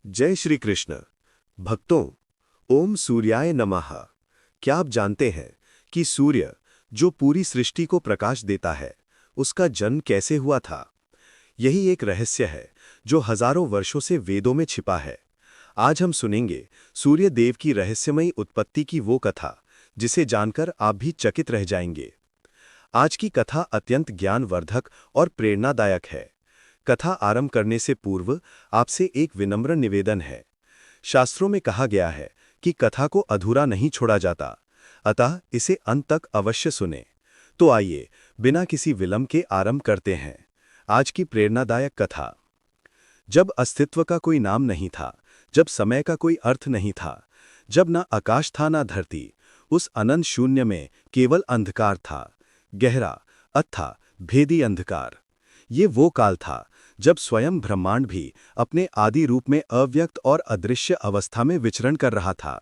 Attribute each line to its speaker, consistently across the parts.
Speaker 1: जय श्री कृष्ण। भक्तों, ओम सूर्याय नमः। क्या आप जानते हैं कि सूर्य जो पूरी सृष्टि को प्रकाश देता है, उसका जन्म कैसे हुआ था? यही एक रहस्य है जो हजारों वर्षों से वेदों में छिपा है। आज हम सुनेंगे सूर्य देव की रहस्यमयी उत्पत्ति की वो कथा जिसे जानकर आप भी चकित रह जाएंगे। आज की कथा अत्यंत ज्ञानवर्धक और प्रेरणादायक है। कथा आरंभ करने से पूर्व आपसे एक विनम्र निवेदन है। शास्त्रों में कहा गया है कि कथा को अधूरा नहीं छोड़ा जाता, अतः इसे अंत तक अवश्य सुने। तो आइए बिना किसी विलंब के आरंभ करते हैं आज की प्रेरणादायक कथा। जब अस्तित्व का कोई नाम नहीं था, जब समय का कोई अर्थ नहीं था, जब न आकाश था न धरती, उस अनंत शून्य में केवल अंधकार था, गहरा, अथाह, भेदी अंधकार। ये वो काल था जब स्वयं ब्रह्मांड भी अपने आदि रूप में अव्यक्त और अदृश्य अवस्था में विचरण कर रहा था।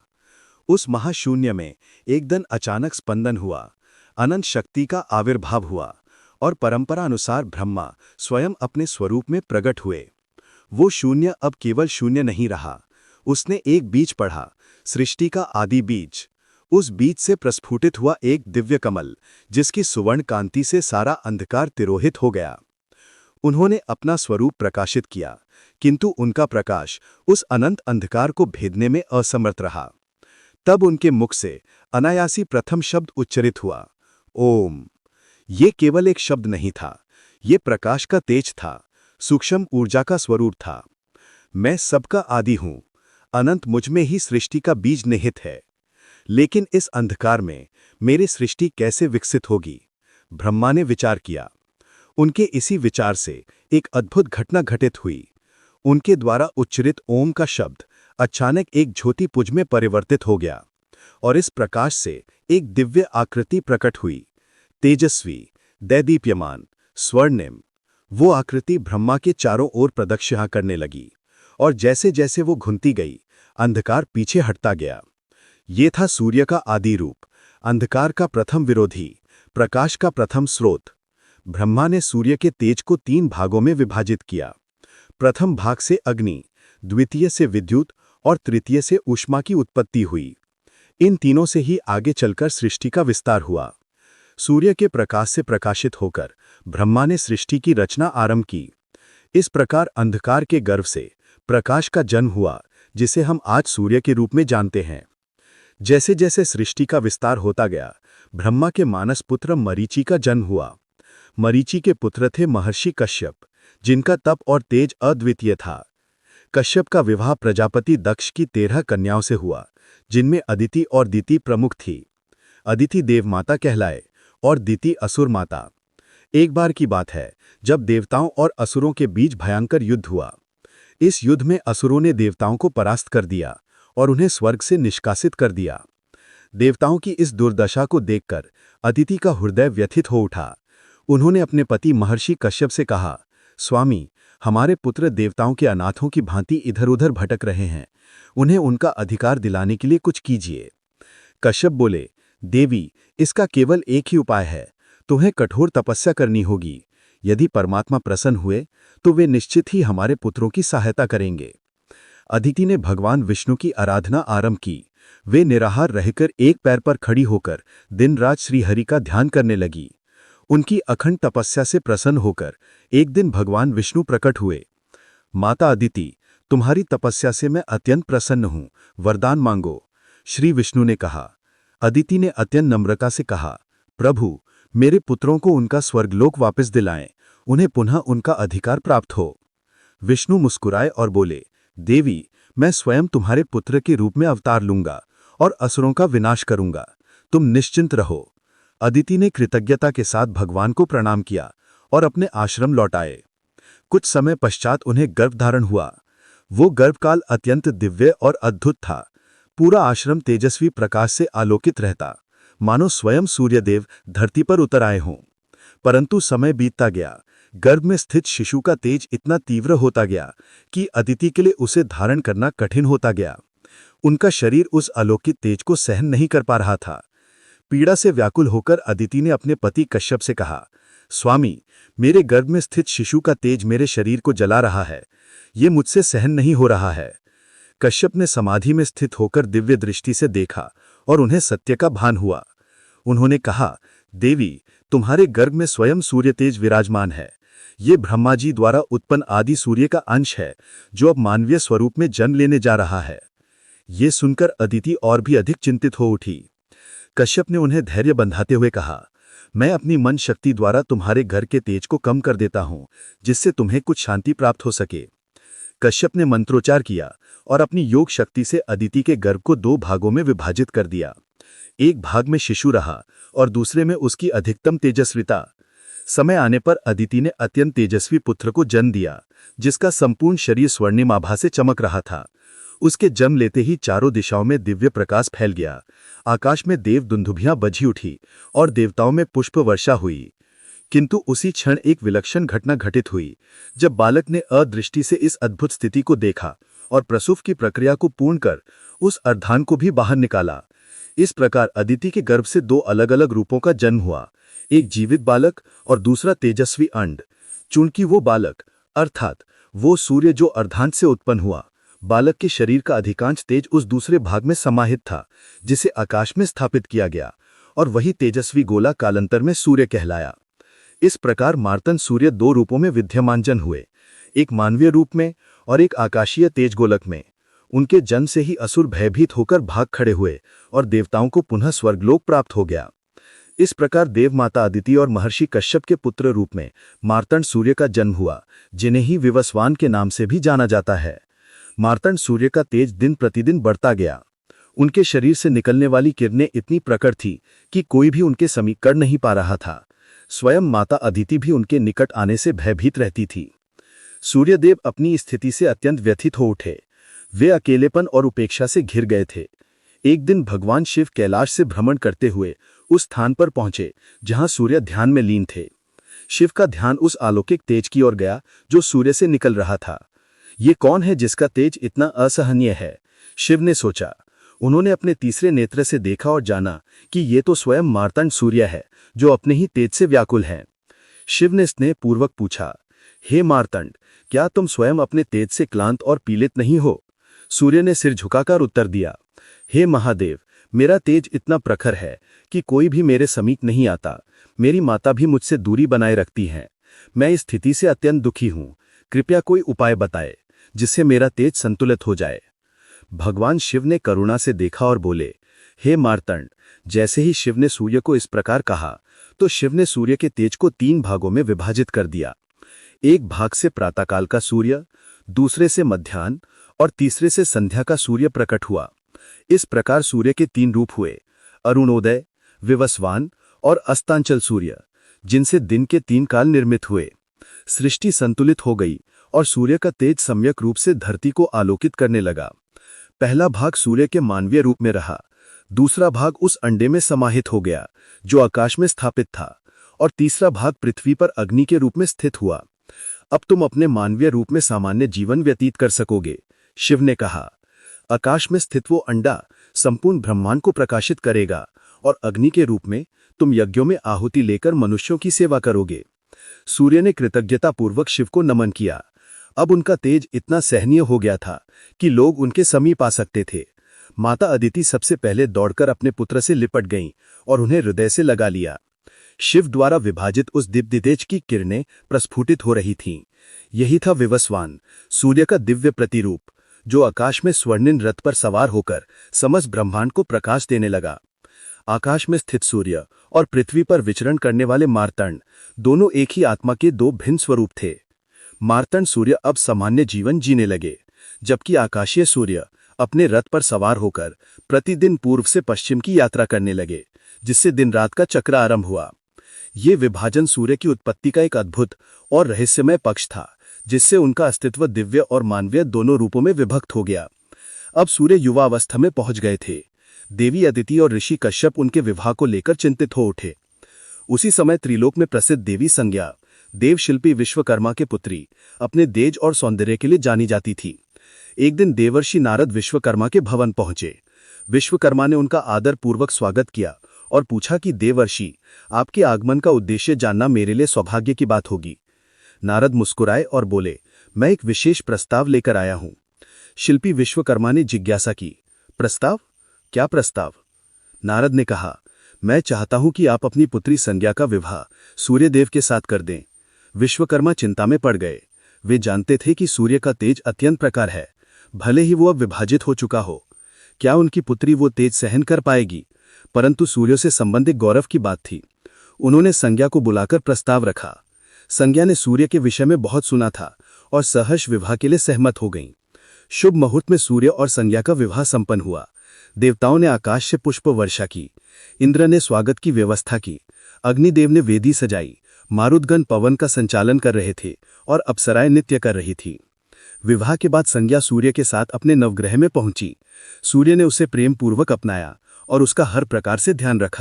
Speaker 1: उस महाशून्य में एक दिन अचानक स्पंदन हुआ, अनंत शक्ति का आविर्भाव हुआ और परंपरा अनुसार ब्रह्मा स्वयं अपने स्वरूप में प्रकट हुए। वो शून्य अब केवल शून्य नहीं रहा, उसने एक बीज पढ़ा, सृष्टि का आदि बीज। उस बीज से प्रस्फुटित हुआ एक दिव्य कमल, जिसकी सुवर्ण कांति से सारा अंधकार तिरोहित हो गया। उन्होंने अपना स्वरूप प्रकाशित किया, किंतु उनका प्रकाश उस अनंत अंधकार को भेदने में असमर्थ रहा। तब उनके मुख से अनायासी प्रथम शब्द उच्चरित हुआ, ओम। ये केवल एक शब्द नहीं था, ये प्रकाश का तेज था, सूक्ष्म ऊर्जा का स्वरूप था। मैं सबका आदि हूं, अनंत मुझ में ही सृष्टि का बीज निहित है। लेकिन इस अंधकार में मेरी सृष्टि कैसे विकसित होगी? ब्रह्मा ने विचार किया। उनके इसी विचार से एक अद्भुत घटना घटित हुई। उनके द्वारा उच्चरित ओम का शब्द अचानक एक ज्योतिपुंज में परिवर्तित हो गया और इस प्रकाश से एक दिव्य आकृति प्रकट हुई, तेजस्वी, दैदीप्यमान, स्वर्णिम। वो आकृति ब्रह्मा के चारों ओर प्रदक्षिणा करने लगी और जैसे जैसे वो घुमती गई, अंधकार पीछे हटता गया। ये था सूर्य का आदि रूप, अंधकार का प्रथम विरोधी, प्रकाश का प्रथम स्रोत। ब्रह्मा ने सूर्य के तेज को 3 भागों में विभाजित किया। प्रथम भाग से अग्नि, द्वितीय से विद्युत और तृतीय से ऊष्मा की उत्पत्ति हुई। इन तीनों से ही आगे चलकर सृष्टि का विस्तार हुआ। सूर्य के प्रकाश से प्रकाशित होकर ब्रह्मा ने सृष्टि की रचना आरंभ की। इस प्रकार अंधकार के गर्भ से प्रकाश का जन्म हुआ, जिसे हम आज सूर्य के रूप में जानते हैं। जैसे जैसे सृष्टि का विस्तार होता गया, ब्रह्मा के मानस पुत्र मरीचि का जन्म हुआ। मरीचि के पुत्र थे महर्षि कश्यप, जिनका तप और तेज अद्वितीय था। कश्यप का विवाह प्रजापति दक्ष की 13 कन्याओं से हुआ, जिनमें अदिति और दिति प्रमुख थी। अदिति देवमाता कहलाए और दिति असुर माता। एक बार की बात है जब देवताओं और असुरों के बीच भयंकर युद्ध हुआ। इस युद्ध में असुरों ने देवताओं को परास्त कर दिया और उन्हें स्वर्ग से निष्कासित कर दिया। देवताओं की इस दुर्दशा को देखकर अदिति का हृदय व्यथित हो उठा। उन्होंने अपने पति महर्षि कश्यप से कहा, स्वामी, हमारे पुत्र देवताओं के अनाथों की भांति इधर उधर भटक रहे हैं, उन्हें उनका अधिकार दिलाने के लिए कुछ कीजिए। कश्यप बोले, देवी, इसका केवल एक ही उपाय है, तुम्हें कठोर तपस्या करनी होगी। यदि परमात्मा प्रसन्न हुए तो वे निश्चित ही हमारे पुत्रों की सहायता करेंगे। अदिति ने भगवान विष्णु की आराधना आरंभ की। वे निराहार रहकर एक पैर पर खड़ी होकर दिन रात श्रीहरि का ध्यान करने लगी। उनकी अखंड तपस्या से प्रसन्न होकर एक दिन भगवान विष्णु प्रकट हुए। माता अदिति, तुम्हारी तपस्या से मैं अत्यंत प्रसन्न हूं, वरदान मांगो। श्री विष्णु ने कहा। अदिति ने अत्यंत नम्रता से कहा, प्रभु, मेरे पुत्रों को उनका स्वर्गलोक वापस दिलाएं, उन्हें पुनः उनका अधिकार प्राप्त हो। विष्णु मुस्कुराए और बोले, देवी, मैं स्वयं तुम्हारे पुत्र के रूप में अवतार लूंगा और असुरों का विनाश करूंगा, तुम निश्चिंत रहो। अदिति ने कृतज्ञता के साथ भगवान को प्रणाम किया और अपने आश्रम लौट आए। कुछ समय पश्चात उन्हें गर्भधारण हुआ। वो गर्भकाल अत्यंत दिव्य और अद्भुत था। पूरा आश्रम तेजस्वी प्रकाश से आलोकित रहता, मानो स्वयं सूर्यदेव धरती पर उतर आए हों। परंतु समय बीतता गया, गर्भ में स्थित शिशु का तेज इतना तीव्र होता गया कि अदिति के लिए उसे धारण करना कठिन होता गया। उनका शरीर उस अलौकिक तेज को सहन नहीं कर पा रहा था। पीड़ा से व्याकुल होकर अदिति ने अपने पति कश्यप से कहा, स्वामी, मेरे गर्भ में स्थित शिशु का तेज मेरे शरीर को जला रहा है, ये मुझसे सहन नहीं हो रहा है।
Speaker 2: कश्यप ने समाधि में स्थित होकर दिव्य दृष्टि से देखा और उन्हें सत्य का भान हुआ। उन्होंने कहा, देवी, तुम्हारे गर्भ में स्वयं सूर्य तेज विराजमान है। ये ब्रह्मा जी द्वारा उत्पन्न आदि सूर्य का अंश है, जो अब मानवीय स्वरूप में जन्म लेने जा रहा है। ये सुनकर अदिति और भी अधिक चिंतित हो उठी। कश्यप ने उन्हें धैर्य बंधाते हुए कहा, मैं अपनी मन शक्ति द्वारा तुम्हारे घर के तेज को कम कर देता हूं, जिससे तुम्हें कुछ शांति प्राप्त हो सके। कश्यप ने मंत्रोच्चार किया और अपनी योग शक्ति से अदिति के गर्भ को 2 भागों में विभाजित कर दिया। एक भाग में शिशु रहा और दूसरे में उसकी अधिकतम तेजस्विता। समय आने पर अदिति ने अत्यंत तेजस्वी पुत्र को जन्म दिया, जिसका संपूर्ण शरीर स्वर्णिम आभा से चमक रहा था। उसके जन्म लेते ही चारों दिशाओं में दिव्य प्रकाश फैल गया। आकाश में देव दुंदुभियां बजी उठी और देवताओं में पुष्प वर्षा हुई। किंतु उसी क्षण एक विलक्षण घटना घटित हुई, जब बालक ने अदृष्टि से इस अद्भुत स्थिति को देखा और प्रसूव की प्रक्रिया को पूर्ण कर उस अर्धांग को भी बाहर निकाला। इस प्रकार अदिति के गर्भ से 2 अलग अलग रूपों का जन्म हुआ, एक जीवित बालक और दूसरा तेजस्वी अंड। चूंकि वो बालक अर्थात वो सूर्य जो अर्धांत से उत्पन्न हुआ, बालक के शरीर का अधिकांश तेज उस दूसरे भाग में समाहित था, जिसे आकाश में स्थापित किया गया, और वही तेजस्वी गोला कालांतर में सूर्य कहलाया। इस प्रकार मार्तंड सूर्य 2 रूपों में विद्यमान जन हुए, एक मानवीय रूप में और एक आकाशीय तेज गोलक में। उनके जन्म से ही असुर भयभीत होकर भाग खड़े हुए और देवताओं को पुनः स्वर्गलोक प्राप्त हो गया। इस प्रकार देव माता अदिति और महर्षि कश्यप के पुत्र रूप में मार्तंड सूर्य का जन्म हुआ, जिन्हें ही विवस्वान के नाम से भी जाना जाता है। मार्तंड सूर्य का तेज दिन प्रतिदिन बढ़ता गया। उनके शरीर से निकलने वाली किरणें इतनी प्रखर थी कि कोई भी उनके समीप कर नहीं पा रहा था। स्वयं माता अदिति भी उनके निकट आने से भयभीत रहती थी। सूर्यदेव अपनी स्थिति से अत्यंत व्यथित हो उठे। वे अकेलेपन और उपेक्षा से घिर गए थे। एक दिन भगवान शिव कैलाश से भ्रमण करते हुए उस स्थान पर पहुंचे जहां सूर्य ध्यान में लीन थे। शिव का ध्यान उस अलौकिक तेज की ओर गया जो सूर्य से निकल रहा था। ये कौन है जिसका तेज इतना असहनीय है? शिव ने सोचा। उन्होंने अपने तीसरे नेत्र से देखा और जाना कि ये तो स्वयं मार्तंड सूर्य है, जो अपने ही तेज से व्याकुल हैं। शिव ने स्नेहपूर्वक पूछा, हे मार्तंड, क्या तुम स्वयं अपने तेज से क्लांत और पीड़ित नहीं हो? सूर्य ने सिर झुकाकर उत्तर दिया, हे महादेव, मेरा तेज इतना प्रखर है कि कोई भी मेरे समीप नहीं आता। मेरी माता भी मुझसे दूरी बनाए रखती हैं। मैं इस स्थिति से अत्यंत दुखी हूं। कृपया कोई उपाय बताए जिससे मेरा तेज संतुलित हो जाए। भगवान शिव ने करुणा से देखा और बोले, हे मार्तंड, जैसे ही शिव ने सूर्य को इस प्रकार कहा, तो शिव ने सूर्य के तेज को 3 भागों में विभाजित कर दिया। एक भाग से प्रातःकाल का सूर्य, दूसरे से मध्याह्न और तीसरे से संध्या का सूर्य प्रकट हुआ। इस प्रकार सूर्य के 3 रूप हुए, अरुणोदय, विवस्वान और अस्तांचल सूर्य, जिनसे दिन के 3 काल निर्मित हुए। सृष्टि संतुलित हो गई और सूर्य का तेज सम्यक रूप से धरती को आलोकित करने लगा। पहला भाग सूर्य के मानवीय रूप में रहा, दूसरा भाग उस अंडे में समाहित हो गया जो आकाश में स्थापित था, और तीसरा भाग पृथ्वी पर अग्नि के रूप में स्थित हुआ। अब तुम अपने मानवीय रूप में सामान्य जीवन व्यतीत कर सकोगे, शिव ने कहा। आकाश में स्थित वो अंडा संपूर्ण ब्रह्मांड को प्रकाशित करेगा और अग्नि के रूप में तुम यज्ञों में आहुति लेकर मनुष्यों की सेवा करोगे। सूर्य ने कृतज्ञतापूर्वक शिव को नमन किया। अब उनका तेज इतना सहनीय हो गया था कि लोग उनके समीप आ सकते थे। माता अदिति सबसे पहले दौड़कर अपने पुत्र से लिपट गईं और उन्हें हृदय से लगा लिया। शिव द्वारा विभाजित उस दिव्य तेज की किरणें प्रस्फुटित हो रही थीं। यही था विवस्वान, सूर्य का दिव्य प्रतिरूप, जो आकाश में स्वर्णिम रथ पर सवार होकर समस्त ब्रह्मांड को प्रकाश देने लगा। आकाश में स्थित सूर्य और पृथ्वी पर विचरण करने वाले मार्तंड दोनों एक ही आत्मा के 2 भिन्न स्वरूप थे। मार्तंड सूर्य अब सामान्य जीवन जीने लगे, जबकि आकाशीय सूर्य अपने रथ पर सवार होकर प्रतिदिन पूर्व से पश्चिम की यात्रा करने लगे, जिससे दिन रात का चक्र आरंभ हुआ। ये विभाजन सूर्य की उत्पत्ति का एक अद्भुत और रहस्यमय पक्ष था, जिससे उनका अस्तित्व दिव्य और मानवीय दोनों रूपों में विभक्त हो गया। अब सूर्य युवा अवस्था में पहुंच गए थे। देवी अदिति और ऋषि कश्यप उनके विवाह को लेकर चिंतित हो उठे। उसी समय त्रिलोक में प्रसिद्ध देवी संज्ञा, देवशिल्पी विश्वकर्मा के पुत्री, अपने तेज और सौंदर्य के लिए जानी जाती थी। एक दिन देवर्षि नारद विश्वकर्मा के भवन पहुंचे। विश्वकर्मा ने उनका आदर पूर्वक स्वागत किया और पूछा कि देवर्षि, आपके आगमन का उद्देश्य जानना मेरे लिए सौभाग्य की बात होगी। नारद मुस्कुराए और बोले, मैं एक विशेष प्रस्ताव लेकर आया हूं। शिल्पी विश्वकर्मा ने जिज्ञासा की, प्रस्ताव? क्या प्रस्ताव? नारद ने कहा, मैं चाहता हूं कि आप अपनी पुत्री संज्ञा का विवाह सूर्यदेव के साथ कर दें। विश्वकर्मा चिंता में पड़ गए। वे जानते थे कि सूर्य का तेज अत्यंत प्रखर है, भले ही वो अब विभाजित हो चुका हो। क्या उनकी पुत्री वो तेज सहन कर पाएगी? परंतु सूर्य से संबंधित गौरव की बात थी। उन्होंने संज्ञा को बुलाकर प्रस्ताव रखा। संज्ञा ने सूर्य के विषय में बहुत सुना था और सहर्ष विवाह के लिए सहमत हो गईं। शुभ मुहूर्त में सूर्य और संज्ञा का विवाह संपन्न हुआ। देवताओं ने आकाश से पुष्प वर्षा की, इंद्र ने स्वागत की व्यवस्था की, अग्निदेव ने वेदी सजाई, मारुतगण पवन का संचालन कर रहे थे और अप्सराएं नृत्य कर रही थी। विवाह के बाद संज्ञा सूर्य के साथ अपने नवग्रह में पहुंची। सूर्य ने उसे प्रेम पूर्वक अपनाया और उसका हर प्रकार से ध्यान रखा।